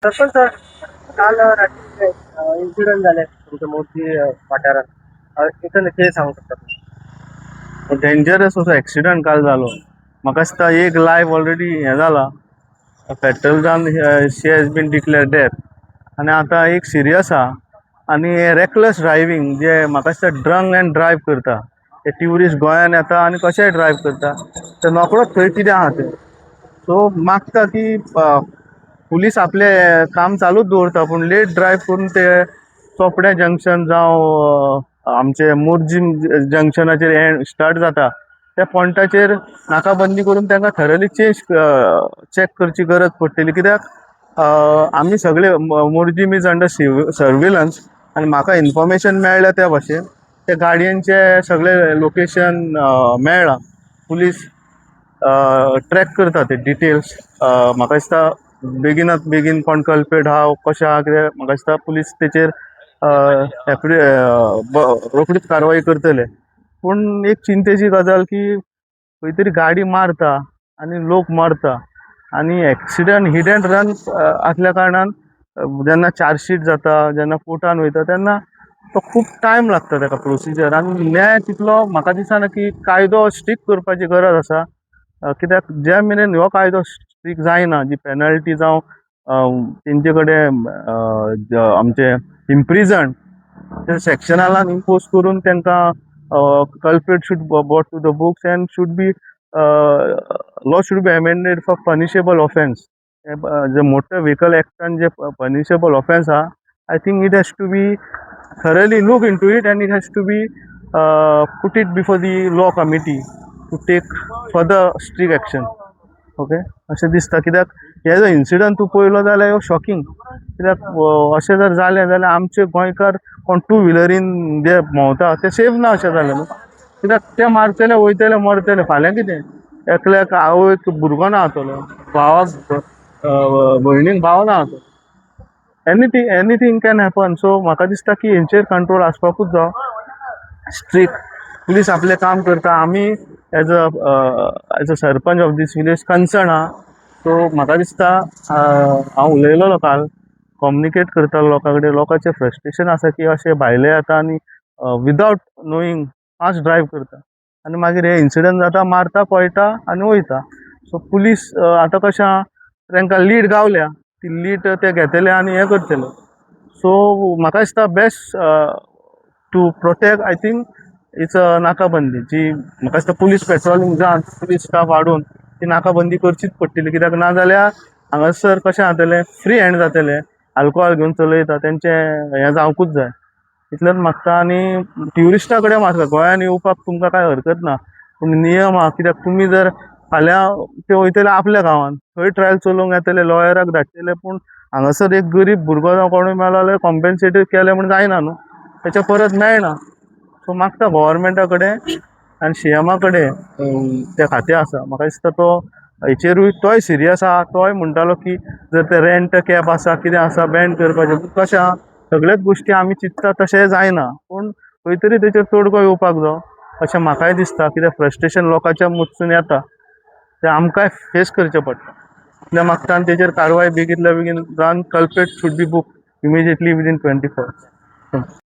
Sarpanch sir, काल रात्री incident झाले तुमच्या मोठी वाठारात. इथं कितें सांगू शकता? डेंजरस असो एक्सिडंट काल जालो. म्हाका दिसता एक लायफ ऑलरेडी हे जाला. पेट्रोल जावन शी हॅज बीन डिक्लेअर डेथ. आनी आतां एक सिरियस आहा. आनी रेकलेस ड्रायव्हिंग जे म्हाका दिसता ड्रंक एंड ड्रायव्ह करता. ते ट्युरिस्ट गोंयान येता आनी कशेंय ड्रायव्ह करता. ते नकळोच थंय कितें आहा तें. सो मागता की पुलीस आपले काम चालूच दवरता, पूण लेट ड्रायव्ह करून ते चोपडे जंक्शन जावं आमचे मोर्जी जंक्शनाचेर हे स्टार्ट जाता त्या पॉयंटाचेर नाकाबंदी करून तांकां थरली चेक करची गरज पडटली. कित्याक आमी सगळे मोर्जी इज अंडर सर्विलन्स आनी म्हाका इन्फॉर्मेशन मेळ्ळें त्या भाशेन ते गाडयांचे सगळे लोकेशन मेळ्ळां. पुलीस ट्रॅक करता ते डिटेल्स. म्हाका दिसता बेगिनात बेगीन कोण कल्पेट आहा कशें आहा कितें म्हाका दिसता पुलीस तेचेर रोखडीच कारवाई करतले. पूण एक चिंतेची गजाल की खंय तरी गाडी मारता आनी लोक मरता आनी एक्सिडंट हिट एंड रन आसल्या कारणान जेन्ना चार्जशीट जाता जेन्ना कोर्टान वयता तेन्ना तो खूब टायम लागता ताका प्रोसिजर. आनी न्याय तितलो म्हाका दिसना की कायदो स्ट्रिक्ट करपाची गरज आसा. कित्याक जे मेरेन हो कायदो स्ट्रिक्ट जायना, जी पेनल्टी जावं तेंचे कडेन आमचे इम्प्रिजन ते सेक्शनालान इम्पोज करून तांकां culprit should brought to the books and should be law should be amended for punishable offence. जे मोटर व्हेकल एक्टान जे पनिशेबल ऑफेन्स आहा, I think it has to be thoroughly look into it and it has to be put it before the law committee to take further strict action. Okay, अशें दिसता. कित्याक हे जो incident तूं पळयलो जाल्यार ह्यो शॉकिंग. कित्याक अशें जर जालें जाल्यार आमचे गोंयकार कोण टू व्हिलरीन जे भोंवता ते सेफ ना अशें जालें न्हू. कित्याक ते मारतले वयतले मरतले फाल्यां कितें. एकल्याक आवयक भुरगो ना जातलो, भावाक भयणीक भाव ना जातलो. Anything can happen. सो म्हाका दिसता की हेंचेर कंट्रोल आसपाकूच जाय. स्ट्रिक्ट पुलीस आपलें काम करता. आमी as a sarpanch of this village concern आहा. सो म्हाका दिसता हांव उलयलोलो काल, कम्युनिकेट करतालो लोकां कडेन. लोकांचें फ्रस्ट्रेशन आसा की अशे भायले येता आनी विदावट नोईंग फास्ट ड्रायव्ह करता आनी मागीर हे इन्सिडंट जाता, मारता पळटा आनी वयता. सो पुलीस आतां कशें आहा, तांकां लीड गावल्या, ती लीड ते घेतले आनी हें करतले. सो म्हाका दिसता best to protect I think it's नाकाबंदी जी म्हाका दिसता पुलीस पेट्रोलिंग जावन पुलीस स्टाफ वाडोवन ती नाकाबंदी करचीच पडटली. कित्याक नाजाल्यार हांगासर कशें जातलें, फ्री हँड जातलें. आल्कोहॉल घेवन चलयता तेंचें हें जावंकूच जाय. इतलेंच मागता. आनी ट्युरिस्टा कडेन मागता गोंयान येवपाक तुमकां कांय हरकत ना, पूण नियम आहा. कित्याक तुमी जर फाल्यां ते वयतले आपल्या गांवांत, थंय ट्रायल चलोवंक येतले, लॉयराक धाडटले, पूण हांगासर एक गरीब भुरगो जावं कोणूय मेलो जाल्यार कॉम्पेन्सेट केलें म्हण जायना न्हू, तेच्या परत मेळना. सो मागता गव्हर्मेंटा कडेन आनी सीएमा कडेन तें खातें आसा. म्हाका दिसता तो हेचेरूय तोय सिरियस आहा. तोय म्हणटालो की जर ते रेंट कॅब आसा कितें आसा बॅन करपाचें. कशें आहा, सगळ्याच गोश्टी आमी चिंतता तशें जायना, पूण खंय तरी तेचेर तोडगो येवपाक जाय अशें म्हाकाय दिसता. कित्याक फ्रस्ट्रेशन लोकांच्या मदसून येता तें आमकांय फेस करचें पडटा. इतलें मागता आनी तेचेर कारवाय बेगींतल्या बेगीन जावन culprit should be book immediately within 24 hours.